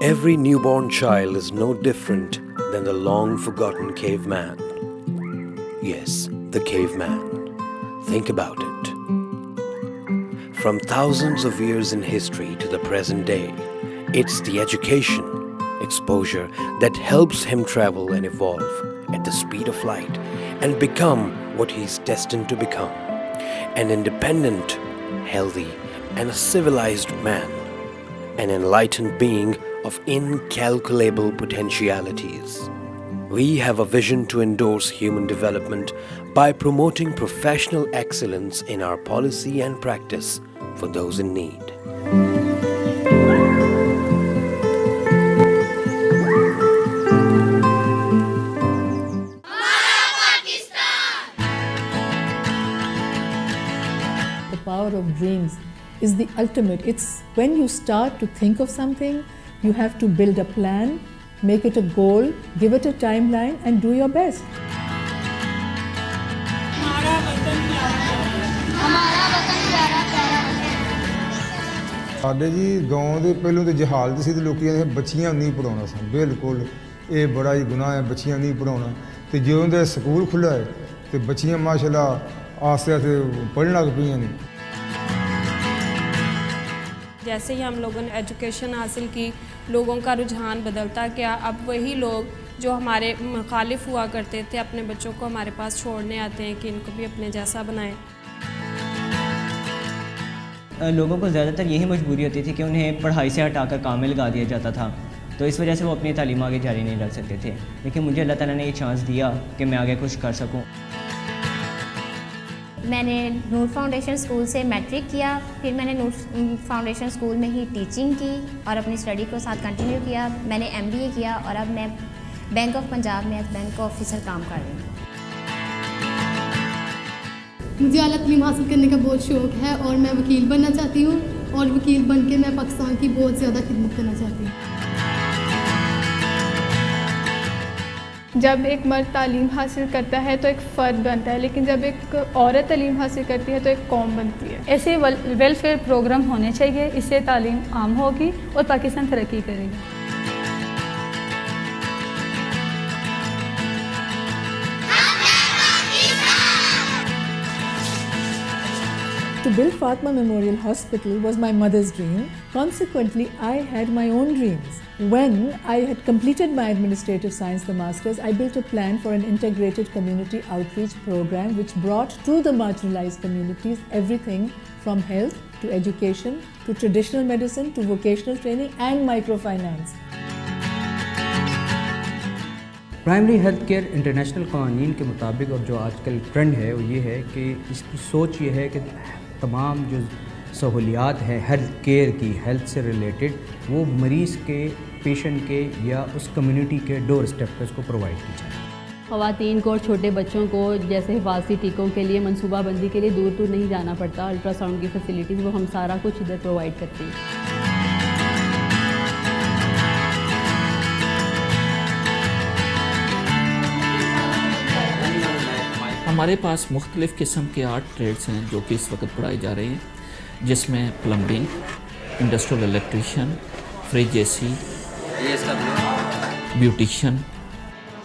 Every newborn child is no different than the long-forgotten caveman. Yes, the caveman. Think about it. From thousands of years in history to the present day, it's the education, exposure that helps him travel and evolve at the speed of light and become what he's destined to become. An independent, healthy, and a civilized man. An enlightened being of incalculable potentialities. We have a vision to endorse human development by promoting professional excellence in our policy and practice for those in need. The power of dreams is the ultimate. It's when you start to think of something, you have to build a plan, make it a goal, give it a timeline and do your best. ਸਾਡੇ ਜੀ ਗਾਉਂ ਦੇ ਪਹਿਲੋਂ ਤੇ ਜਹਾਲਤ ਸੀ ਤੇ ਲੋਕੀ ਕਹਿੰਦੇ ਬੱਚੀਆਂ ਨਹੀਂ ਪੜਾਉਣਾ ਸਨ। ਬਿਲਕੁਲ ਇਹ ਬੜਾ ਹੀ ਗੁਨਾਹ ਹੈ, ਬੱਚੀਆਂ नहीं ਪੜਾਉਣਾ। ਤੇ ਜਦੋਂ ਦੇ ਸਕੂਲ ਖੁੱਲ੍ਹਾ ਹੈ ਤੇ ਬੱਚੀਆਂ ਮਾਸ਼ਾਅੱਲਾ ਆਸਤੇ ਆਸਤੇ पढ़ने लग पई हैं। जैसे ही हम लोगों ने एजुकेशन हासिल की, लोगों का रुझान बदलता गया। अब वही लोग जो हमारे मुखालिफ हुआ करते थे अपने बच्चों को हमारे पास छोड़ने आते हैं कि इनको भी अपने जैसा बनाएं। लोगों को ज़्यादातर यही मजबूरी होती थी कि उन्हें पढ़ाई से हटाकर काम में लगा दिया जाता था, तो इस वजह से वो अपनी तालीम आगे जारी नहीं रख सकते थे। लेकिन मुझे अल्लाह ताला ने ये चांस दिया कि मैं आगे कुछ कर सकूं। मैंने नूर फाउंडेशन स्कूल से मैट्रिक किया, फिर मैंने नूर फाउंडेशन स्कूल में ही टीचिंग की और अपनी स्टडी को साथ कंटिन्यू किया। मैंने MBA किया और अब मैं बैंक ऑफ पंजाब में एज बैंक ऑफिसर काम कर रही हूँ। मुझे आला तालीम हासिल करने का बहुत शौक़ है और मैं वकील बनना चाहती हूँ और वकील बन के मैं पाकिस्तान की बहुत ज़्यादा खिदमत करना चाहती हूँ। जब एक मर्द तालीम हासिल करता है तो एक फ़र्द बनता है, लेकिन जब एक औरत तालीम हासिल करती है तो एक कौम बनती है। ऐसे वेलफेयर प्रोग्राम होने चाहिए, इससे तालीम आम होगी और पाकिस्तान तरक्की करेगा। To build Fatma Memorial Hospital was my mother's dream. Consequently, I had my own dreams. When I had completed my administrative science, the masters, I built a plan for an integrated community outreach program which brought to the marginalized communities everything from health to education to traditional medicine to vocational training and microfinance. Primary health care international कानून के मुताबिक और जो आजकल trend है वो ये है कि इसकी सोच ये है कि तमाम जो सहूलियात है हेल्थ केयर की, हेल्थ से रिलेटेड, वो मरीज़ के, पेशेंट के या उस कम्युनिटी के डोर स्टेप पर उसको प्रोवाइड की जाए। ख़वातीन को और छोटे बच्चों को जैसे हिफाजती टीकों के लिए मनसूबाबंदी के लिए दूर दूर नहीं जाना पड़ता। अल्ट्रासाउंड की फैसिलिटीज़ वो हम सारा कुछ इधर प्रोवाइड करते हैं। हमारे पास मुख्तलिफ़ किस्म के 8 ट्रेड्स हैं जो कि इस वक्त पढ़ाई जा रही हैं, जिसमें plumbing, industrial electrician, fridge AC, beautician,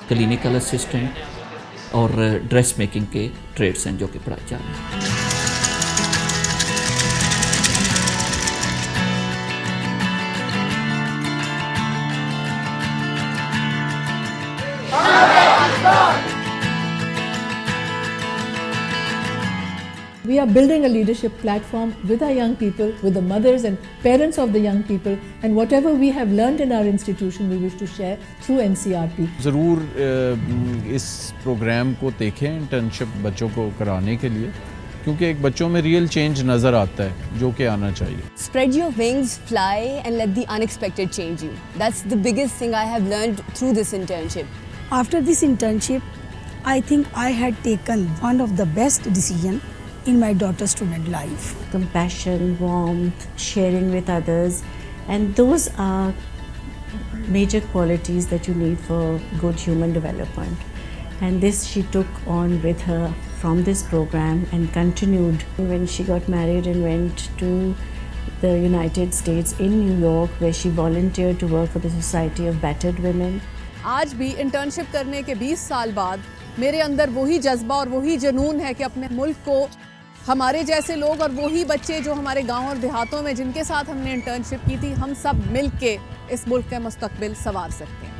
clinical assistant और ड्रेस मेकिंग के ट्रेड्स हैं जो कि पढ़ाई जा रही हैं। We are building a leadership platform with our young people, with the mothers and parents of the young people, and whatever we have learned in our institution, we wish to share through NCRP. ज़रूर इस programme को देखें internship बच्चों को कराने के लिए, क्योंकि एक बच्चों में रियल चेंज नज़र आता है जो कि आना चाहिए। Spread your wings, fly and let the unexpected change you. That's the biggest thing I have learned through this internship. After this internship, I think I had taken one of the best decisions in my daughter's student life. Compassion, warmth, sharing with others, and those are major qualities that you need for good human development. And this she took on with her from this program and continued when she got married and went to the United States in New York, where she volunteered to work for the Society of Battered Women. आज भी internship करने के 20 साल बाद मेरे अंदर वही जज्बा और वही जुनून है कि अपने मुल्क को हमारे जैसे लोग और वही बच्चे जो हमारे गांव और देहातों में जिनके साथ हमने इंटर्नशिप की थी, हम सब मिल के इस मुल्क का मुस्तकबिल संवार सकते हैं।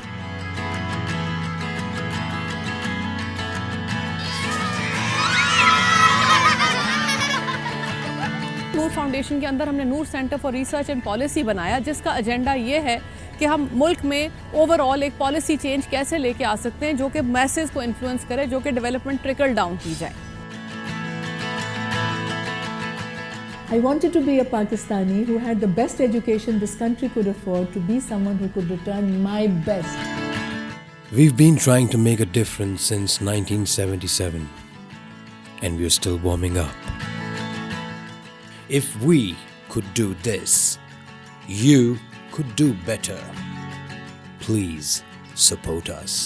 नूर फाउंडेशन के अंदर हमने Noor Centre for Research and Policy बनाया, जिसका एजेंडा ये है कि हम मुल्क में ओवरऑल एक पॉलिसी चेंज कैसे लेके आ सकते हैं जो कि मैसेज को इन्फ्लुएंस करे, जो कि डेवलपमेंट ट्रिकल डाउन की जाए। I wanted to be a Pakistani who had the best education this country could afford, to be someone who could return my best. We've been trying to make a difference since 1977, and we're still warming up. If we could do this, you could do better. Please support us.